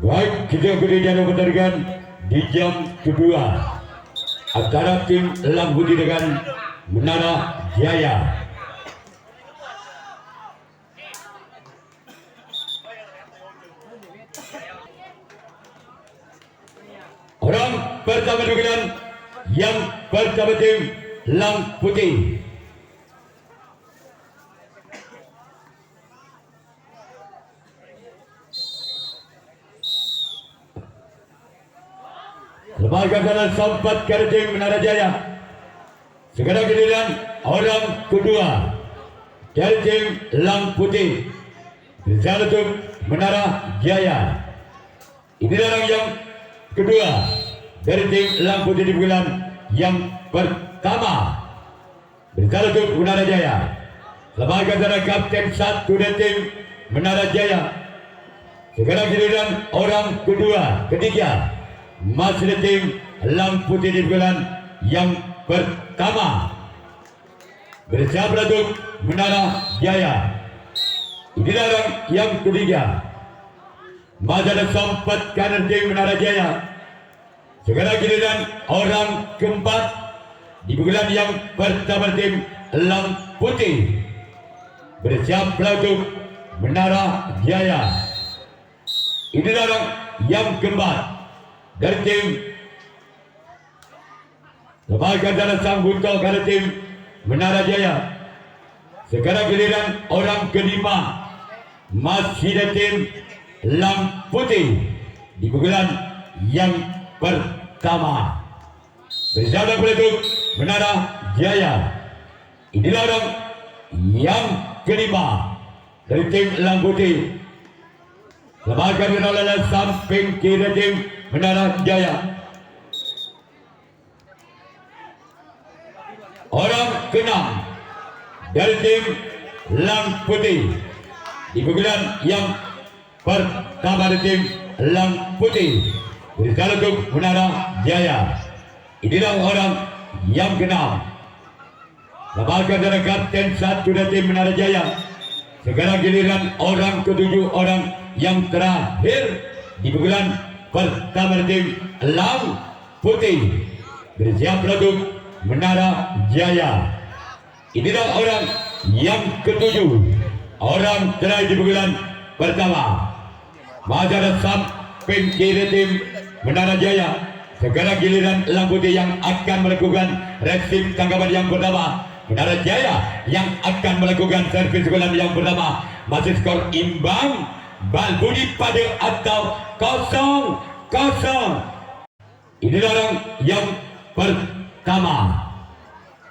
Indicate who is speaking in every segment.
Speaker 1: Baik, kita kemudian memutarkan di jam kedua antara tim Elang Putih dengan Menara Jaya. Orang pertama dengan yang pertama tim Elang Putih. Lembaga kanan sempat ke tim Menara Jaya. Segera giliran orang kedua dari tim Elang Putih. Bisa untuk Menara Jaya. Inilah orang yang kedua dari tim Elang Putih di bulan yang pertama. Bisa untuk Menara Jaya. Lembaga kanan kapten satu dari tim Menara Jaya. Segera giliran orang kedua, ketiga. Masih tim Elang Putih di bulan yang pertama. Bersama untuk Menara Jaya. Inilah orang yang ketiga. Masih ada sempat kanan tim Menara Jaya. Segera giliran orang keempat di bulan yang pertama tim Elang Putih. Bersiap untuk Menara Jaya. Inilah orang yang keempat dari tim Lembaga dalam sang buntal dari tim Menara Jaya. Sekarang giliran orang kelima masih dari tim Elang Putih di bulan yang pertama. Bersama untuk Menara Jaya. Inilah orang yang kelima dari tim Elang Putih. Lembaga dalam samping kiri tim Menara Jaya. Orang keenam dari tim Elang Putih di bulan yang pertama dari tim Elang Putih. Bersama untuk Menara Jaya. Inilah orang yang keenam. Lembaga dari kapten satu dari tim Menara Jaya. Sekarang giliran orang ketujuh, orang yang terakhir di bulan pertama tim Elang Putih. Bersiap untuk Menara Jaya. Inilah orang yang ketujuh, orang terakhir di bulan pertama. Masih ada samping kiri tim Menara Jaya. Sekarang giliran Elang Putih yang akan melakukan reaksi tanggapan yang pertama. Menara Jaya yang akan melakukan servis bola yang pertama. Masih skor imbang, bal bunyi pada atau 0-0. Inilah orang yang pertama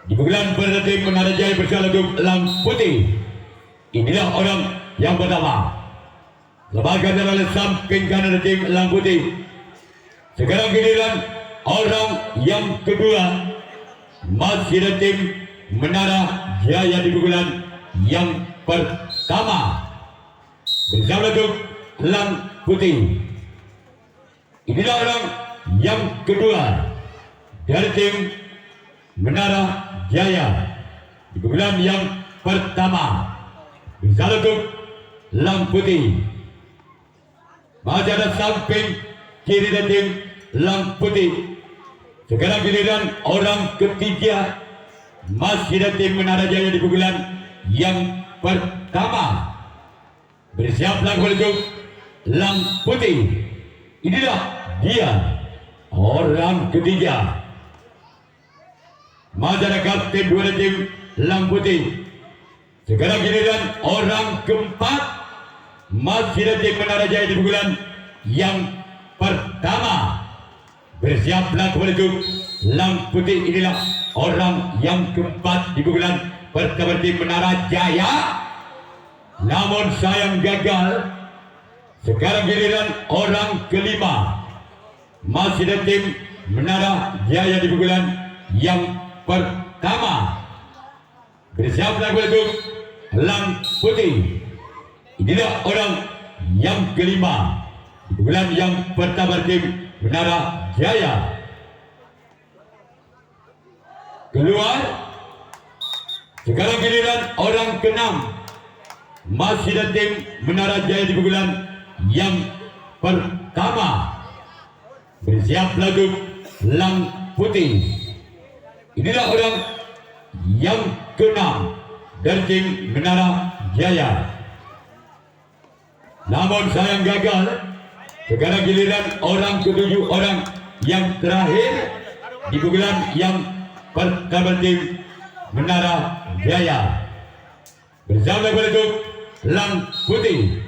Speaker 1: di bulan pertama tim Menara Jaya bersama untuk Elang Putih. Inilah orang yang pertama. Lembaga dalam samping kanan tim Elang Putih. Sekarang giliran orang yang kedua masih ada tim Menara Jaya di bulan yang pertama. Bersama untuk Elang Putih. Inilah orang yang kedua dari tim Menara Jaya di bulan yang pertama. Bersama untuk Elang Putih. Masih ada samping kiri dari tim Elang Putih. Sekarang giliran orang ketiga masih dari tim Menara Jaya di bulan yang pertama. Bersiaplah untuk Elang Putih. Inilah dia orang ketiga. Masyarakat tim dua tim Elang Putih. Sekarang giliran orang keempat masih dari tim Menara Jaya di bulan yang pertama. Bersiaplah untuk Elang Putih. Inilah orang yang keempat di bulan pertama tim Menara Jaya. Namun sayang gagal. Sekarang giliran orang kelima masih dari tim Menara Jaya di bulan yang pertama. Bersiaplah untuk Elang Putih. Inilah orang yang kelima di bulan yang pertama tim Menara Jaya. Keluar. Sekarang giliran orang keenam masih dari tim Menara Jaya di bulan yang pertama. pertama. Bersiap lagu Lang Putih. Inilah orang yang keenam dari tim Menara Jaya. Namun sayang gagal. Sekarang giliran orang ketujuh, orang yang terakhir di pukulan yang pertama tim Menara Jaya. Bersama lagu Lang Putih.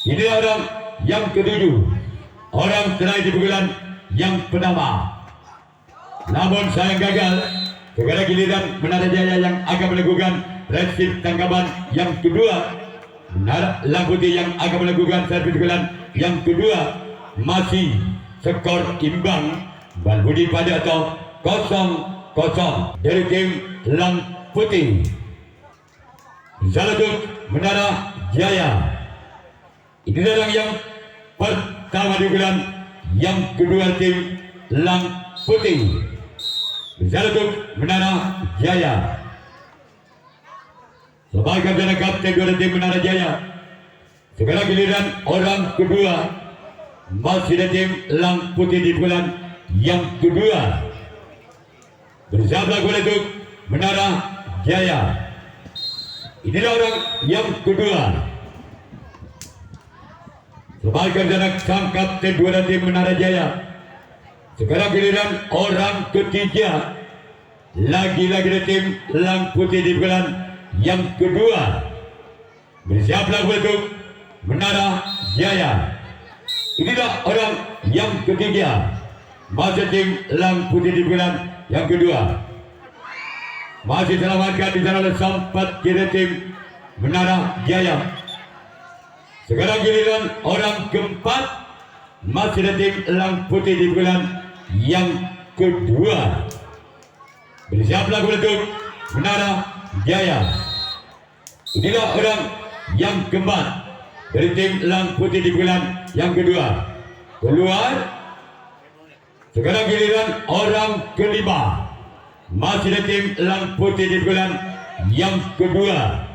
Speaker 1: Inilah orang yang ketujuh, orang terakhir di pukulan yang pertama. Namun sayang gagal. Sekarang giliran Menara Jaya yang akan melakukan resip tangkapan yang kedua. Menara Lang Putih yang akan melakukan servis pukulan yang kedua. Masih skor imbang, bal budi pada atau 0-0 dari tim Lang Putih. Satu Menara Jaya. Inilah orang yang pertama di bulan yang kedua tim Lang Putih. Satu Menara Jaya. Sebagai kapten kapten dua tim Menara Jaya. Sekarang giliran orang kedua masih ada tim Lang Putih di bulan yang kedua. Bersama untuk Menara Jaya. Inilah orang yang kedua. Sebagai sang kapten dua tim Menara Jaya. Sekarang giliran orang ketiga. Lagi-lagi dari tim Lang Putih di bulan yang kedua. Bersiaplah untuk Menara Jaya. Inilah orang yang ketiga. Masih tim Lang Putih di bulan yang kedua. Masih selamatkan di sana sempat kiri tim Menara Jaya. Sekarang giliran orang keempat. Masih ada tim Lang Putih di bulan yang kedua. Bersiaplah untuk Menara Jaya. Inilah orang yang keempat dari tim Lang Putih di bulan yang kedua. Keluar. Sekarang giliran orang kelima. Masih ada tim Lang Putih di bulan yang kedua.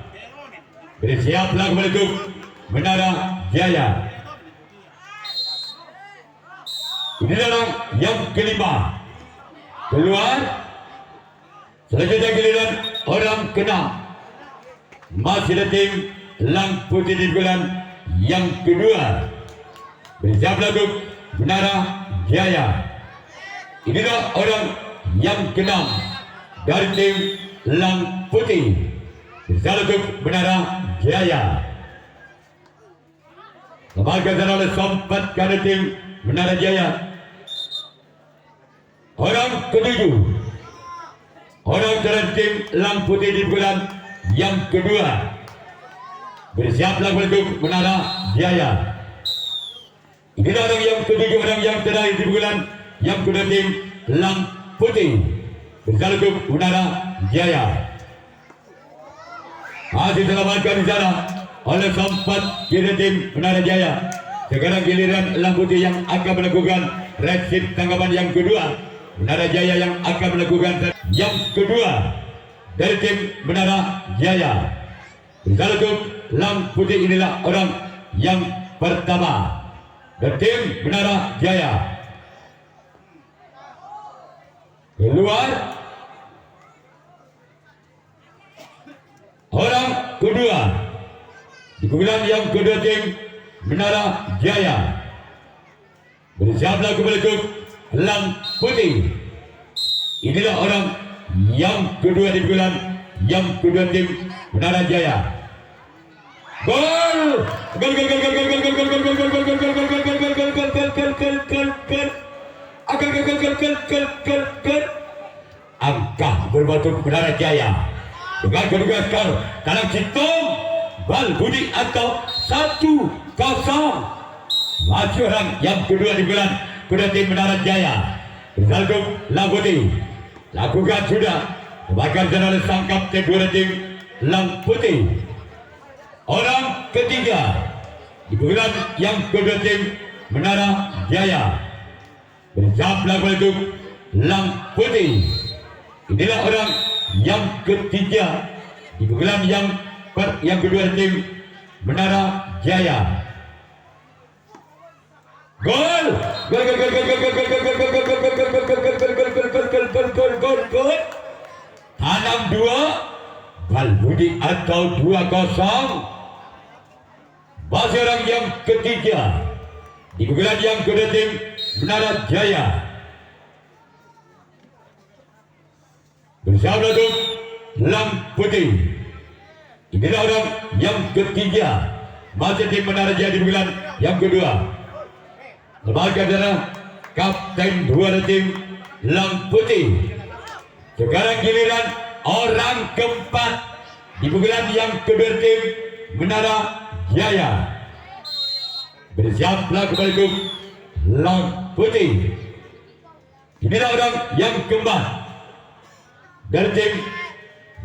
Speaker 1: Bersiaplah untuk Menara Jaya. Inilah orang yang kelima. Keluar. Selanjutnya giliran orang keenam. Masih ada tim Lang Putih di bulan yang kedua. Bersiaplah untuk Menara Jaya. Inilah orang yang keenam dari tim Lang Putih. Bersiaplah untuk Menara Jaya. Kembalikan oleh sempat karena tim Menara Jaya. Orang ketujuh. Orang dari tim Lang Putih di bulan yang kedua. Bersiaplah untuk Menara Jaya. Inilah orang yang ketujuh, orang yang terakhir di bulan yang kedua tim Lang Putih. Bersiaplah untuk Menara Jaya. Masih selamatkan di sana oleh sempat kiri tim Menara Jaya. Sekarang giliran Lang Putih yang akan melakukan resip tanggapan yang kedua. Menara Jaya yang akan melakukan yang kedua dari tim Menara Jaya. Untuk Lang Putih inilah orang yang pertama dari tim Menara Jaya. Keluar. Orang kedua di bulan yang kedua tim Menara Jaya. Bersiaplah untuk Lang Putih. Inilah orang yang kedua di bulan yang kedua tim Menara Jaya. Gol! Gol! Gol! Gol! Gol! Gol! Gol! Gol! Gol! Gol! Gol! Gol! Gol! Gol! Gol! Angka berbatu Menara Jaya dengan kedua skor dalam hitung bal budi atau 1-0. Masih orang yang kedua di bulan kedua tim Menara Jaya. Bersaldo Lang Putih lakukan sudah bahkan oleh sang kapten dua tim Lang Putih. Orang ketiga di bulan yang kedua tim Menara Jaya. Bersiaplah untuk Lang Putih. Inilah orang yang ketiga di bulan yang kedua tim Menara Jaya. Gol! Gol! Gol! Gol! Gol! Gol! Gol! Gol! Gol! Gol! Gol! Gol! Gol! Gol! Gol! Tanam 2 Balbudi atau 2-0. Masih orang yang ketiga di pukulan yang kedua tim Menara Jaya bersama tim Lang Putih. Inilah orang yang ketiga masih tim Menara Jaya di pukulan yang kedua. Lembaga adalah kapten 2 tim Lang Putih. Sekarang giliran orang keempat di pukulan yang kedua tim Menara Jaya. Bersiaplah kembali tim Lang Putih. Inilah orang yang keempat dari tim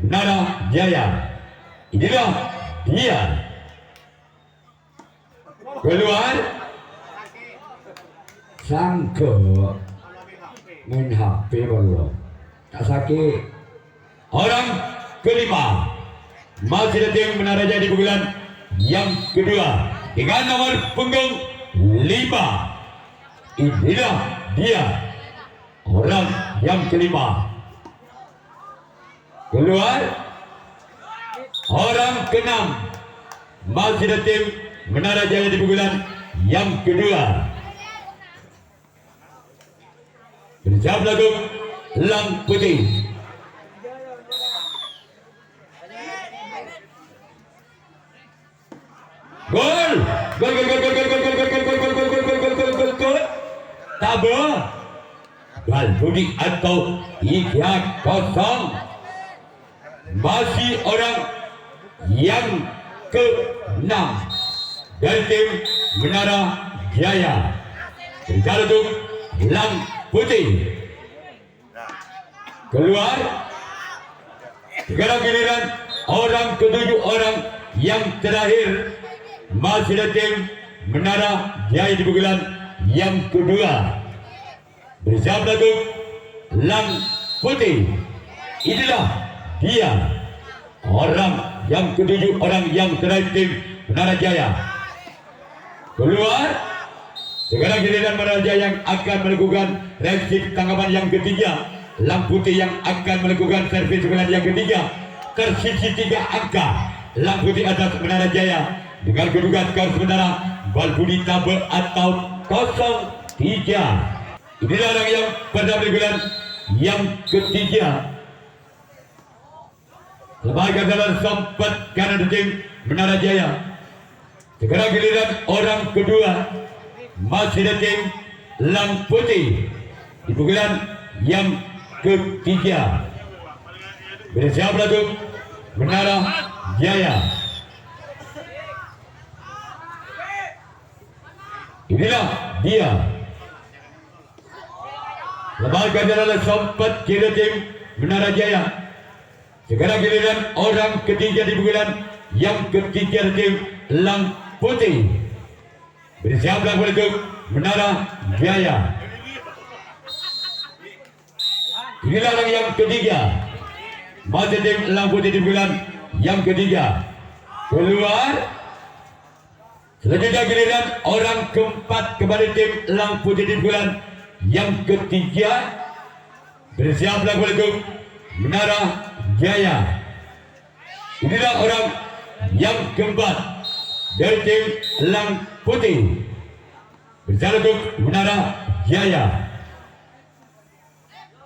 Speaker 1: Menara Jaya. Inilah dia. Keluar. Sangka main HP baru. Tak sakit. Orang kelima masih tim Menara Jaya di pukulan yang kedua dengan nomor punggung 5. Inilah dia orang yang kelima. Keluar. Orang keenam masih tim Menara Jaya di pukulan yang kedua. Bersiap lagu Lang Putih. Gol! Gol! Gol! Gol! Gol! Gol! Gol! Gol! Gol! Gol! Gol! Gol! Gol! Tabo. Balbudi atau 3-0. Masih orang yang ke-6 dari tim Menara Jaya. Berjalan untuk Lang Putih. Keluar. Sekarang giliran orang ke-7, orang yang terakhir masih ada tim Menara Jaya di pukulan yang kedua. Bersiap untuk Lang Putih. Inilah dia orang yang ke-7, orang yang terakhir tim Menara Jaya. Keluar. Sekarang giliran Menara Jaya yang akan melakukan reaksi tanggapan yang ketiga. Lang Putih yang akan melakukan servis sebenarnya yang ketiga. Tersisi 3 angka. Lang Putih atas Menara Jaya dengan kedudukan skor sementara Balbudi tabel atau 0-3. Inilah orang yang pada bulan yang ketiga. Lembaga dalam sempat kanan tim Menara Jaya. Sekarang giliran orang kedua masih ada tim Lang Putih di pukulan yang ketiga. Bersiap untuk Menara Jaya. Inilah dia. Lembaga dalam sempat kira tim Menara Jaya. Sekarang giliran orang ketiga di pukulan yang ketiga tim Lang Putih. Bersiaplah untuk Menara Jaya. Inilah orang yang ketiga masih tim Lang Putih di pukulan yang ketiga. Keluar. Selanjutnya giliran orang keempat kembali tim Lang Putih di pukulan yang ketiga. Bersiaplah untuk Menara Jaya. Inilah orang yang keempat dari tim Lang Putih. Berjalan untuk Menara Jaya.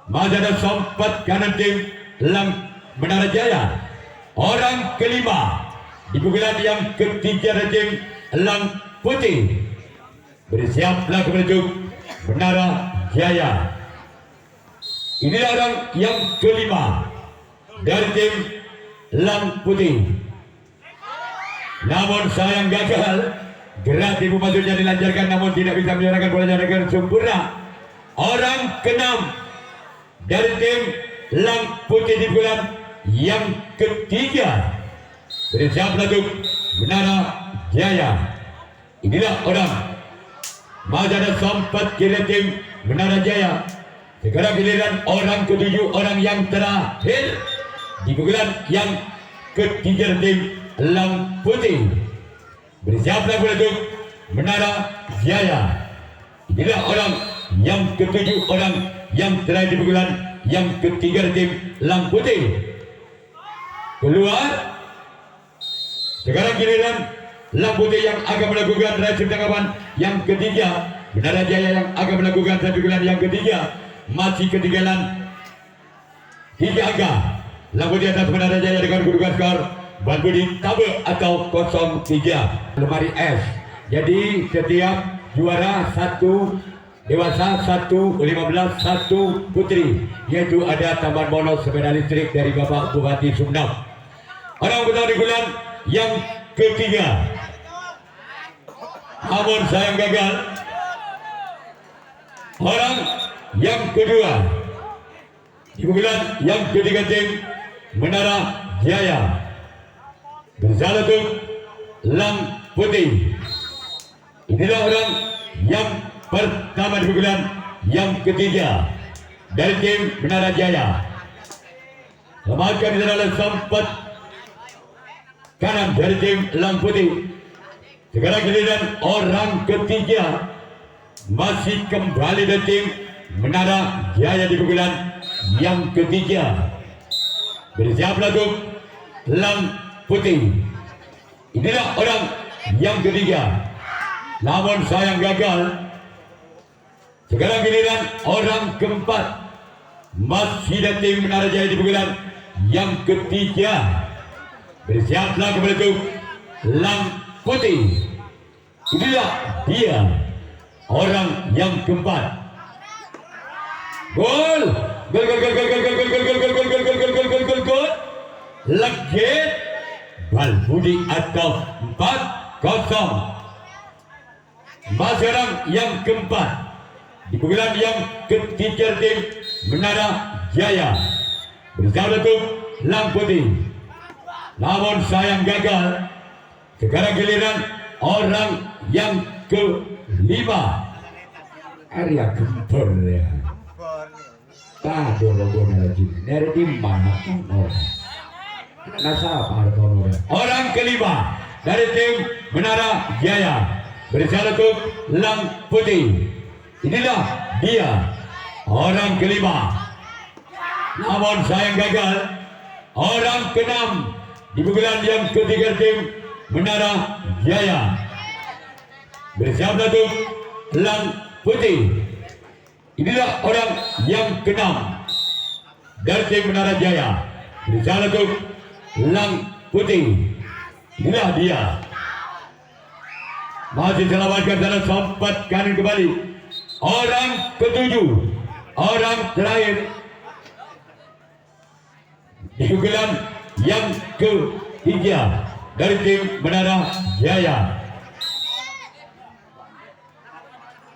Speaker 1: Masih ada sempat kanan tim Lang Menara Jaya. Orang kelima di pukulan yang ketiga dari tim Lang Putih. Bersiaplah untuk Menara Jaya. Inilah orang yang kelima dari tim Lang Putih. Namun sayang gagal. Gerak ibu maksudnya dilancarkan namun tidak bisa menyerahkan bolanya dengan sempurna. Orang keenam dari tim Lang Putih di bulan yang ketiga. Bersiaplah untuk Menara Jaya. Inilah orang. Masih ada sempat kira tim Menara Jaya. Sekarang giliran orang ketujuh, orang yang terakhir di pukulan yang ketiga tim Lang Putih. Bersiaplah untuk Menara Jaya. Inilah orang yang ketujuh, orang yang terakhir di pukulan yang ketiga dari tim Lang Putih. Keluar. Sekarang giliran Lang Putih yang akan melakukan reaksi tanggapan yang ketiga. Menara Jaya yang akan melakukan satu pukulan yang ketiga. Masih ketinggalan 3 angka. Lang Putih atas Menara Jaya dengan kedudukan skor Bal Budi tabel atau 0-3. Lemari S. Jadi setiap juara 1 dewasa, 1 15, 1 putri, yaitu ada tambahan bonus sepeda listrik dari Bapak Bupati Sumedang. Orang pertama di bulan yang ketiga, namun sayang gagal. Orang yang kedua di bulan yang ketiga tim Menara Jaya bersalah untuk Lang Putih. Inilah orang yang pertama di bulan yang ketiga dari tim Menara Jaya. Selamatkan di dalam sempat kanan dari tim Lang Putih. Sekarang giliran orang ketiga masih kembali dari tim Menara Jaya di bulan yang ketiga. Bersiaplah untuk Lang Putih. Inilah orang yang ketiga, namun sayang gagal. Sekarang giliran orang keempat masih dari tim Menara Jaya di bulan yang ketiga. Bersiaplah kembali untuk Lang Putih. Inilah dia orang yang keempat. Gol, gol, gol, gol, gol, gol, gol, gol, gol, gol, gol, gol, gol, gol, gol, gol, gol, gol. Legit Bal Budi atau 4-0. Masih orang yang keempat di bulan yang ketiga tim Menara Jaya. Bersama untuk Lang Putih, namun sayang gagal. Sekarang giliran orang yang kelima. Area gempur ya. Tahu logo lagi. Dari di mana orang kelima dari tim Menara Jaya bersama untuk Lang Putih. Inilah dia orang kelima, namun sayang gagal. Orang keenam di bulan yang ketiga tim Menara Jaya bersama untuk Lang Putih. Inilah orang yang keenam dari tim Menara Jaya bersama untuk Lang Putih. Inilah dia. Masih selamatkan dalam sempat kanan kembali. Orang ketujuh, orang terakhir di bulan yang ketiga dari tim Menara Jaya.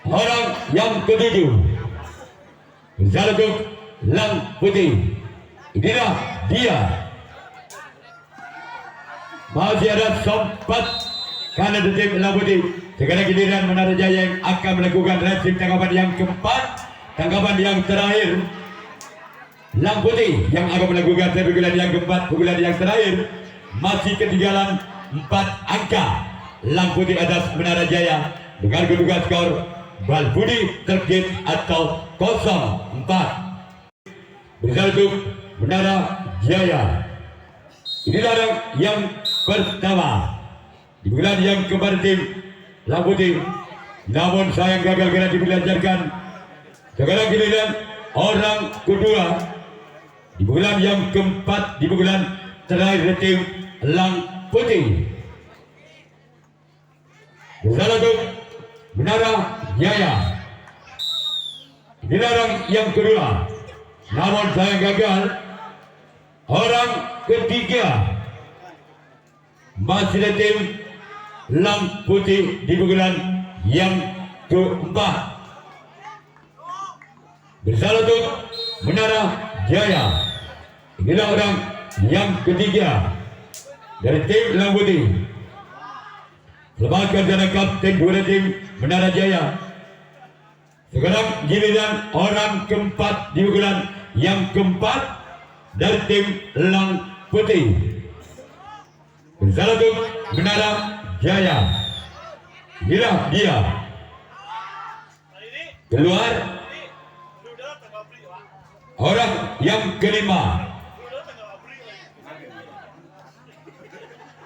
Speaker 1: Orang yang ketujuh bersama untuk Lang Putih. Inilah dia. Masih ada sempat karena tim Lang Putih. Sekarang giliran Menara Jaya yang akan melakukan reaksi tanggapan yang keempat, tanggapan yang terakhir. Lang Putih yang akan melakukan pukulan yang keempat, pukulan yang terakhir. Masih ketinggalan 4 angka. Lang Putih atas Menara Jaya dengan kedudukan skor Bal Budi terkait atau 0-4. Bersama untuk Menara Jaya. Inilah orang yang pertama di bulan yang keempat tim Lang Putih, namun sayang gagal karena dibelanjarkan. Sekarang giliran orang kedua di bulan yang keempat, di bulan terakhir tim Lang Putih. Bersama untuk Menara Jaya. Inilah orang yang kedua, namun sayang gagal. Orang ketiga masih dari tim Lang Putih di bulan yang keempat. Bersama untuk Menara Jaya. Inilah orang yang ketiga dari tim Lang Putih. Selamatkan dari kapten dua tim Menara Jaya. Sekarang giliran orang keempat di bulan yang keempat dari tim Lang Putih. Bersama untuk Menara Jaya. Inilah dia keluar. Orang yang kelima.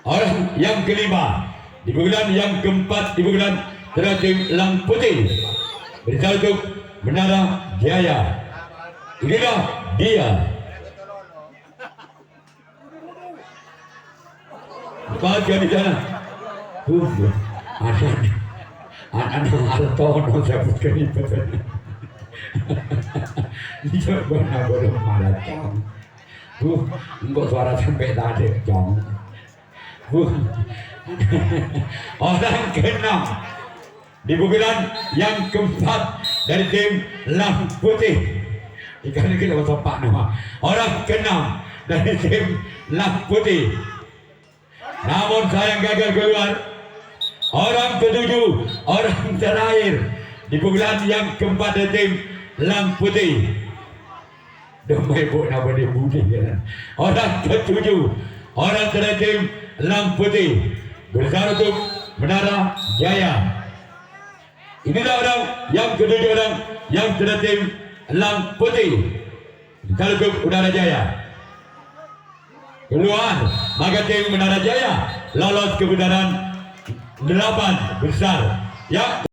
Speaker 1: Orang yang kelima di bulan yang keempat di bulan tim Lang Putih beritahu untuk Menara Jaya. Inilah dia. Bagian di sana. Anak tono sebutkan itu. Dia benar-benar malah jam. Enggak suara sampai tadi jam. Orang keenam di bulan yang keempat dari tim Lang Putih. Ikan ini kita pak nama. Orang keenam dari tim Lang Putih. Namun sayang gagal keluar. Orang ketujuh, orang terakhir di bulan yang keempat dari tim Lang Putih. Domai bu nama dia budi kan. Orang ketujuh, orang terakhir tim Lang Putih bersama untuk Menara Jaya. Inilah orang yang ketujuh, orang yang terakhir tim Lang Putih bersama untuk Menara Jaya. Keluar, maka tim Menara Jaya lolos ke putaran 8 besar. Ya.